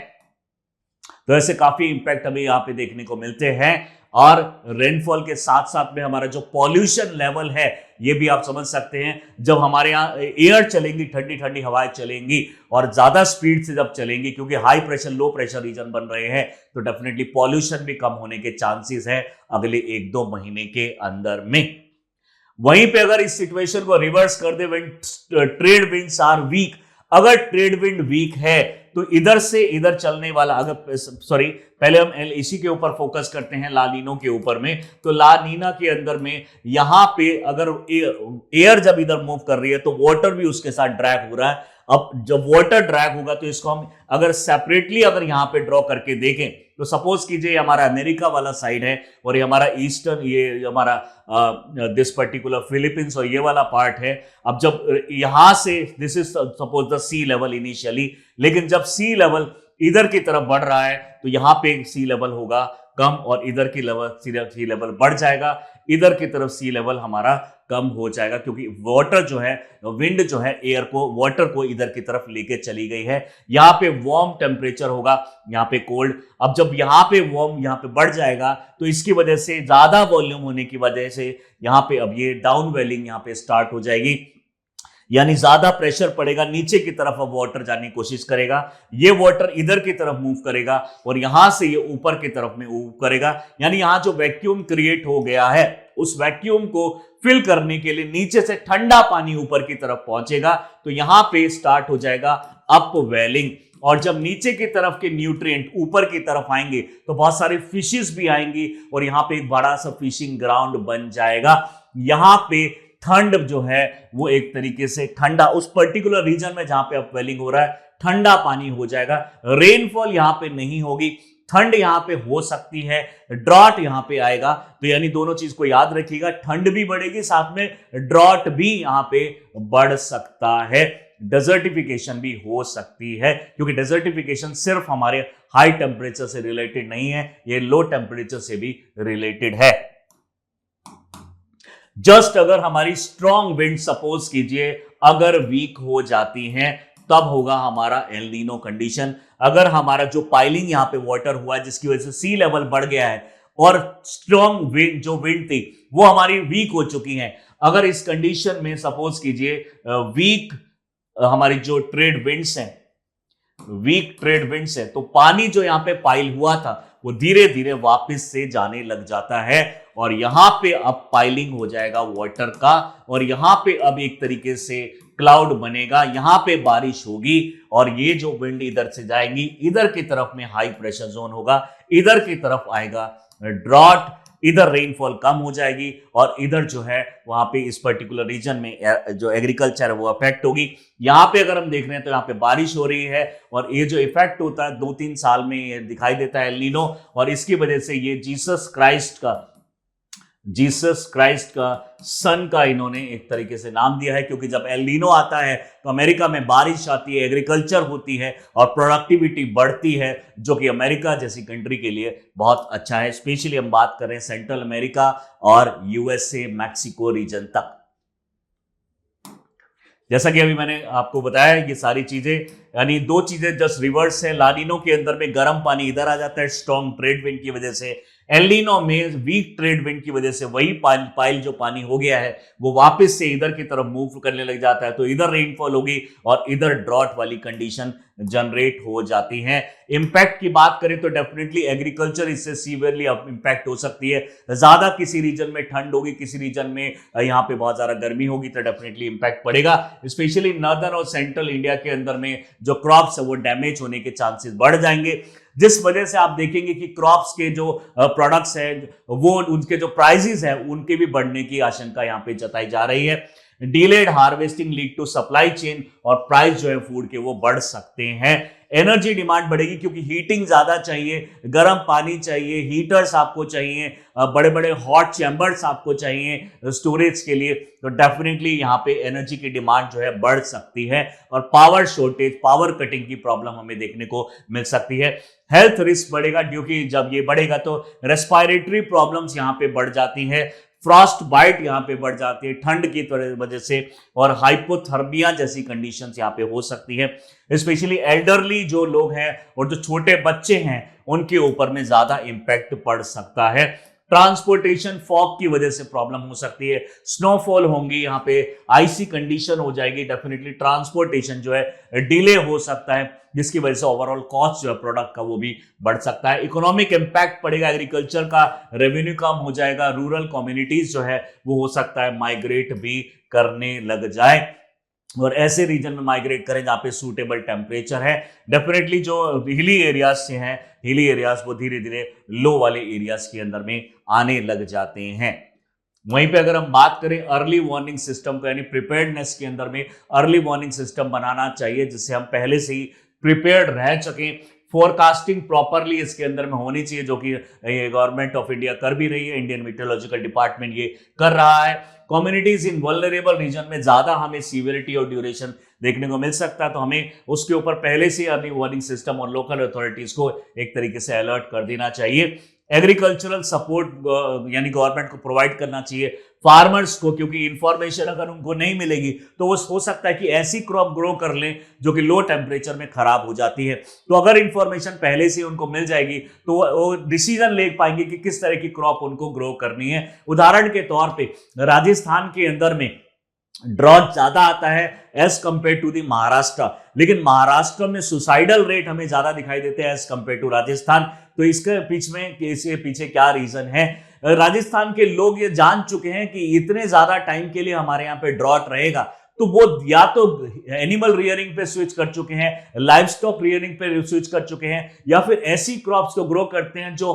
तो ऐसे काफी इंपैक्ट हमें यहाँ पे देखने को मिलते हैं। और रेनफॉल के साथ साथ में हमारा जो पॉल्यूशन लेवल है ये भी आप समझ सकते हैं। जब हमारे यहाँ एयर चलेंगी, ठंडी ठंडी हवाएं चलेंगी और ज्यादा स्पीड से जब चलेंगी, क्योंकि high pressure low pressure region बन रहे हैं, तो डेफिनेटली पॉल्यूशन भी कम होने के चांसेस है अगले 1-2 महीने के अंदर में। वहीं पे अगर इस सिचुएशन को रिवर्स कर दे, when trade winds are weak, अगर ट्रेड विंड वीक है तो इधर से इधर चलने वाला, अगर सॉरी पहले हम इसी के ऊपर फोकस करते हैं लानिनो के ऊपर में, तो लानिना के अंदर में यहां पे अगर एयर जब इधर मूव कर रही है तो वाटर भी उसके साथ ड्रैग हो रहा है। अब जब वाटर ड्रैग होगा तो इसको हम अगर सेपरेटली अगर यहां पे ड्रॉ करके देखें तो सपोज कीजिए हमारा अमेरिका वाला साइड है और ये हमारा ईस्टर्न, ये हमारा दिस पर्टिकुलर फिलीपींस और ये वाला पार्ट है। अब जब यहां से this is suppose the sea level initially, लेकिन जब सी लेवल इधर की तरफ बढ़ रहा है तो यहां पे सी लेवल होगा कम और इधर की सी लेवल बढ़ जाएगा, इधर की तरफ सी लेवल हमारा कम हो जाएगा, क्योंकि वाटर जो है, विंड जो है एयर को, वाटर को इधर की तरफ लेके चली गई है। यहाँ पे वार्म टेम्परेचर होगा, यहाँ पे कोल्ड। अब जब यहाँ पे वार्म यहाँ पे बढ़ जाएगा तो इसकी वजह से ज्यादा वॉल्यूम होने की वजह से यहाँ पे अब ये डाउन वेलिंग यहाँ पे स्टार्ट हो जाएगी, यानी ज्यादा प्रेशर पड़ेगा, नीचे की तरफ अब वाटर जाने की कोशिश करेगा, ये वाटर इधर की तरफ मूव करेगा और यहां से ये ऊपर की तरफ में मूव करेगा। यानी यहां जो वैक्यूम क्रिएट हो गया है उस वैक्यूम को फिल करने के लिए नीचे से ठंडा पानी ऊपर की तरफ पहुंचेगा, तो यहां पे स्टार्ट हो जाएगा अप वेलिंग। और जब नीचे की तरफ के न्यूट्रिएंट ऊपर की तरफ आएंगे तो बहुत सारे फिशेस भी आएंगी और यहां पे एक बड़ा सा फिशिंग ग्राउंड बन जाएगा। यहां पे ठंड जो है वो एक तरीके से ठंडा, उस पर्टिकुलर रीजन में जहां पे अपवेलिंग हो रहा है ठंडा पानी हो जाएगा। रेनफॉल यहां पे नहीं होगी, ठंड यहां पे हो सकती है, ड्रॉट यहां पे आएगा। तो यानी दोनों चीज को याद रखिएगा, ठंड भी बढ़ेगी, साथ में ड्रॉट भी यहां पे बढ़ सकता है, डेजर्टिफिकेशन भी हो सकती है, क्योंकि डेजर्टिफिकेशन सिर्फ हमारे हाई टेम्परेचर से रिलेटेड नहीं है, ये लो टेम्परेचर से भी रिलेटेड है। जस्ट अगर हमारी स्ट्रॉन्ग विंड सपोज कीजिए अगर वीक हो जाती हैं तब होगा हमारा एल नीनो कंडीशन। अगर हमारा जो पाइलिंग यहां पे वाटर हुआ है जिसकी वजह से सी लेवल बढ़ गया है और स्ट्रॉन्ग विंड जो विंड थी वो हमारी वीक हो चुकी है, अगर इस कंडीशन में सपोज कीजिए वीक हमारी जो ट्रेड विंड्स हैं, वीक ट्रेड विंड्स है, तो पानी जो यहां पे पाइल हुआ था वो धीरे धीरे वापस से जाने लग जाता है और यहां पे अब पाइलिंग हो जाएगा वाटर का और यहां पे अब एक तरीके से क्लाउड बनेगा, यहां पे बारिश होगी और ये जो विंड इधर से जाएंगी, इधर की तरफ में हाई प्रेशर जोन होगा, इधर की तरफ आएगा ड्रॉट, इधर रेनफॉल कम हो जाएगी और इधर जो है वहां पे इस पर्टिकुलर रीजन में जो एग्रीकल्चर है वो अफेक्ट होगी। यहाँ पे अगर हम देख रहे हैं तो यहाँ पे बारिश हो रही है और ये जो इफेक्ट होता है 2-3 साल में ये दिखाई देता है एल नीनो, और इसकी वजह से ये जीसस क्राइस्ट का सन का इन्होंने एक तरीके से नाम दिया है, क्योंकि जब एल नीनो आता है तो अमेरिका में बारिश आती है, एग्रीकल्चर होती है और प्रोडक्टिविटी बढ़ती है, जो कि अमेरिका जैसी कंट्री के लिए बहुत अच्छा है। स्पेशली हम बात कर रहे हैं सेंट्रल अमेरिका और यूएसए मैक्सिको रीजन तक। जैसा कि अभी मैंने आपको बताया ये सारी चीजें, यानी दो चीजें जस्ट रिवर्स है। लानिनो के अंदर में गर्म पानी इधर आ जाता है स्ट्रॉन्ग ट्रेड विंड की वजह से, एल नीनो में वीक ट्रेड विंड की वजह से वही पाइल जो पानी हो गया है वो वापस से इधर की तरफ मूव करने लग जाता है, तो इधर रेनफॉल होगी और इधर ड्रॉट वाली कंडीशन जनरेट हो जाती है। इंपैक्ट की बात करें तो डेफिनेटली एग्रीकल्चर इससे सीवियरली इंपैक्ट हो सकती है। ज्यादा किसी रीजन में ठंड होगी, किसी रीजन में यहाँ पे बहुत ज्यादा गर्मी होगी, तो डेफिनेटली इंपैक्ट पड़ेगा। स्पेशली नॉर्दर्न और सेंट्रल इंडिया के अंदर में जो क्रॉप्स है वो डैमेज होने के चांसेस बढ़ जाएंगे, जिस वजह से आप देखेंगे कि क्रॉप्स के जो प्रोडक्ट्स हैं वो उनके जो प्राइसेस हैं उनके भी बढ़ने की आशंका यहाँ पे जताई जा रही है। Delayed harvesting lead to supply chain और प्राइस जो है फूड के वो बढ़ सकते हैं। एनर्जी डिमांड बढ़ेगी क्योंकि हीटिंग ज्यादा चाहिए, गर्म पानी चाहिए, हीटर्स आपको चाहिए, बड़े बड़े हॉट चैम्बर्स आपको चाहिए स्टोरेज के लिए, तो डेफिनेटली यहाँ पे एनर्जी की डिमांड जो है बढ़ सकती है और पावर शॉर्टेज, पावर कटिंग की प्रॉब्लम हमें देखने को मिल सकती है। हेल्थ रिस्क बढ़ेगा क्योंकि जब ये बढ़ेगा तो रेस्पिरेटरी प्रॉब्लम्स यहाँ पे बढ़ जाती है, फ्रॉस्ट बाइट यहाँ पे बढ़ जाती है ठंड की वजह से, और हाइपोथर्मिया जैसी कंडीशंस यहाँ पे हो सकती है। स्पेशली एल्डरली जो लोग हैं और जो छोटे बच्चे हैं उनके ऊपर में ज्यादा इंपैक्ट पड़ सकता है। ट्रांसपोर्टेशन फॉग की वजह से प्रॉब्लम हो सकती है, स्नोफॉल होंगी, यहाँ पे आईसी कंडीशन हो जाएगी, डेफिनेटली ट्रांसपोर्टेशन जो है डिले हो सकता है, जिसकी वजह से ओवरऑल कॉस्ट जो है प्रोडक्ट का वो भी बढ़ सकता है। इकोनॉमिक इंपैक्ट पड़ेगा, एग्रीकल्चर का रेवेन्यू कम हो जाएगा, रूरल कम्युनिटीज जो है वो हो सकता है माइग्रेट भी करने लग जाए और ऐसे रीजन में माइग्रेट करें जहाँ पे सूटेबल टेम्परेचर है। डेफिनेटली जो हिली एरियाज से हैं, हिली एरियाज वो धीरे धीरे लो वाले एरियाज के अंदर में आने लग जाते हैं। वहीं पे अगर हम बात करें अर्ली वार्निंग सिस्टम को, यानी प्रिपेयर्डनेस के अंदर में अर्ली वार्निंग सिस्टम बनाना चाहिए जिससे हम पहले से ही प्रिपेयर्ड रह सकें। फोरकास्टिंग प्रॉपरली इसके अंदर में होनी चाहिए, जो कि गवर्नमेंट ऑफ इंडिया कर भी रही है, इंडियन मीटरोलॉजिकल डिपार्टमेंट ये कर रहा है। कम्युनिटीज इन वल्नरेबल रीजन में ज्यादा हमें सीवियरिटी और ड्यूरेशन देखने को मिल सकता है, तो हमें उसके ऊपर पहले से अर्ली वार्निंग सिस्टम और लोकल अथॉरिटीज को एक तरीके से अलर्ट कर देना चाहिए। एग्रीकल्चरल सपोर्ट यानी गवर्नमेंट को प्रोवाइड करना चाहिए फार्मर्स को, क्योंकि इंफॉर्मेशन अगर उनको नहीं मिलेगी तो वो हो सकता है कि ऐसी क्रॉप ग्रो कर लें जो कि लो टेम्परेचर में खराब हो जाती है। तो अगर इंफॉर्मेशन पहले से उनको मिल जाएगी तो वो डिसीजन ले पाएंगे कि किस तरह की क्रॉप उनको ग्रो करनी है। उदाहरण के तौर पे राजस्थान के अंदर में ड्रॉट ज्यादा आता है as compare to the Maharashtra, लेकिन महाराष्ट्र में सुसाइडल रेट हमें ज्यादा दिखाई देते हैं एज कंपेयर टू राजस्थान। तो इसके पीछे क्या रीजन है? राजस्थान के लोग ये जान चुके हैं कि इतने ज्यादा टाइम के लिए हमारे यहाँ पे ड्रॉट रहेगा, तो वो या तो एनिमल रियरिंग पे स्विच कर चुके हैं, लाइव स्टॉक रियरिंग पे स्विच कर चुके हैं, या फिर ऐसी क्रॉप्स को ग्रो करते हैं जो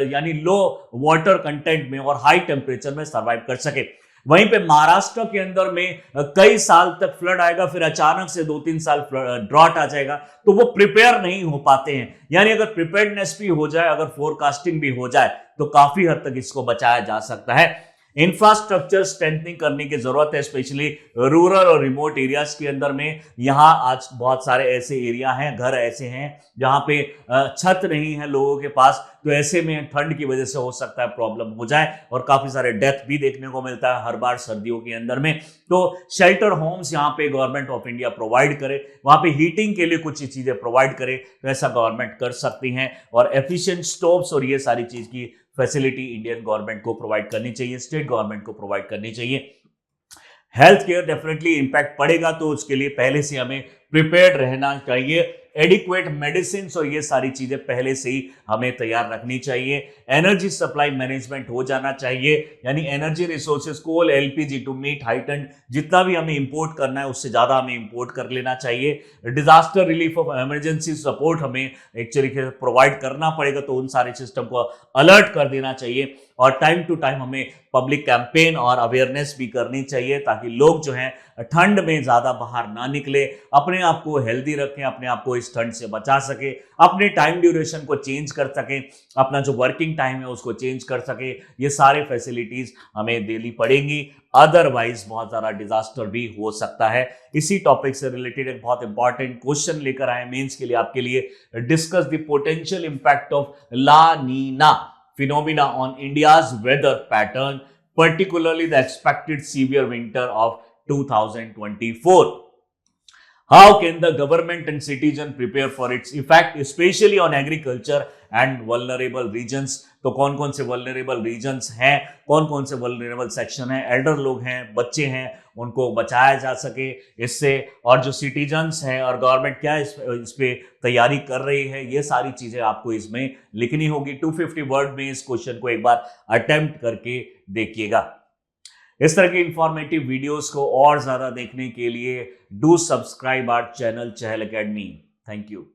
यानी लो वाटर कंटेंट में और हाई टेम्परेचर में सर्वाइव कर सके। वहीं पे महाराष्ट्र के अंदर में कई साल तक फ्लड आएगा, फिर अचानक से 2-3 साल ड्रॉट आ जाएगा, तो वो प्रिपेयर नहीं हो पाते हैं। यानी अगर प्रिपेयर्डनेस भी हो जाए, अगर फोरकास्टिंग भी हो जाए, तो काफी हद तक इसको बचाया जा सकता है। इंफ्रास्ट्रक्चर स्ट्रेंथनिंग करने की जरूरत है, स्पेशली रूरल और रिमोट एरियाज के अंदर में। यहाँ आज बहुत सारे ऐसे एरिया हैं, घर ऐसे हैं जहाँ पे छत नहीं है लोगों के पास, तो ऐसे में ठंड की वजह से हो सकता है प्रॉब्लम हो जाए और काफी सारे डेथ भी देखने को मिलता है हर बार सर्दियों के अंदर में। तो शेल्टर होम्स यहाँ पे गवर्नमेंट ऑफ इंडिया प्रोवाइड करे, वहाँ पे हीटिंग के लिए कुछ चीजें प्रोवाइड करे, तो ऐसा गवर्नमेंट कर सकती हैं। और एफिशिएंट स्टोव्स और ये सारी चीज की फैसिलिटी इंडियन गवर्नमेंट को प्रोवाइड करनी चाहिए, स्टेट गवर्नमेंट को प्रोवाइड करनी चाहिए। हेल्थ केयर डेफिनेटली इंपैक्ट पड़ेगा, तो उसके लिए पहले से हमें प्रिपेयर्ड रहना चाहिए। एडिक्वेट मेडिसिन और ये सारी चीजें पहले से ही हमें तैयार रखनी चाहिए। एनर्जी सप्लाई मैनेजमेंट हो जाना चाहिए, यानी energy resources, coal, LPG to meet heighten, जितना भी हमें इंपोर्ट करना है उससे ज्यादा हमें इंपोर्ट कर लेना चाहिए। Disaster relief of emergency support हमें एक तरीके से प्रोवाइड करना पड़ेगा, तो उन सारे सिस्टम को अलर्ट कर देना चाहिए। और टाइम टू टाइम हमें पब्लिक कैंपेन और अवेयरनेस भी करनी चाहिए, ताकि लोग जो हैं ठंड में ज्यादा बाहर ना निकले, अपने आप को हेल्दी रखें, अपने आप को इस ठंड से बचा सके, अपने टाइम ड्यूरेशन को चेंज कर सके, अपना जो वर्किंग टाइम है उसको चेंज कर सके। ये सारे फैसिलिटीज हमें देनी पड़ेंगी, अदरवाइज बहुत ज्यादा डिजास्टर भी हो सकता है। इसी टॉपिक से रिलेटेड एक बहुत इंपॉर्टेंट क्वेश्चन लेकर आए मेंस के लिए आपके लिए। Discuss the potential impact of La Nina phenomena on India's weather pattern, particularly the expected severe winter of 2024. How can the government and citizen prepare for its effect, especially on agriculture and vulnerable regions? तो कौन कौन से vulnerable regions हैं, कौन कौन से vulnerable section हैं, elder लोग हैं, बच्चे हैं, उनको बचाया जा सके इससे, और जो citizens हैं और गवर्नमेंट क्या इस पे तैयारी कर रही है, ये सारी चीजें आपको इसमें लिखनी होगी। 250 वर्ड में इस क्वेश्चन को एक बार अटेम्प्ट करके देखिएगा। इस तरह की इंफॉर्मेटिव वीडियोस को और ज्यादा देखने के लिए do subscribe our channel Chahal academy. Thank you.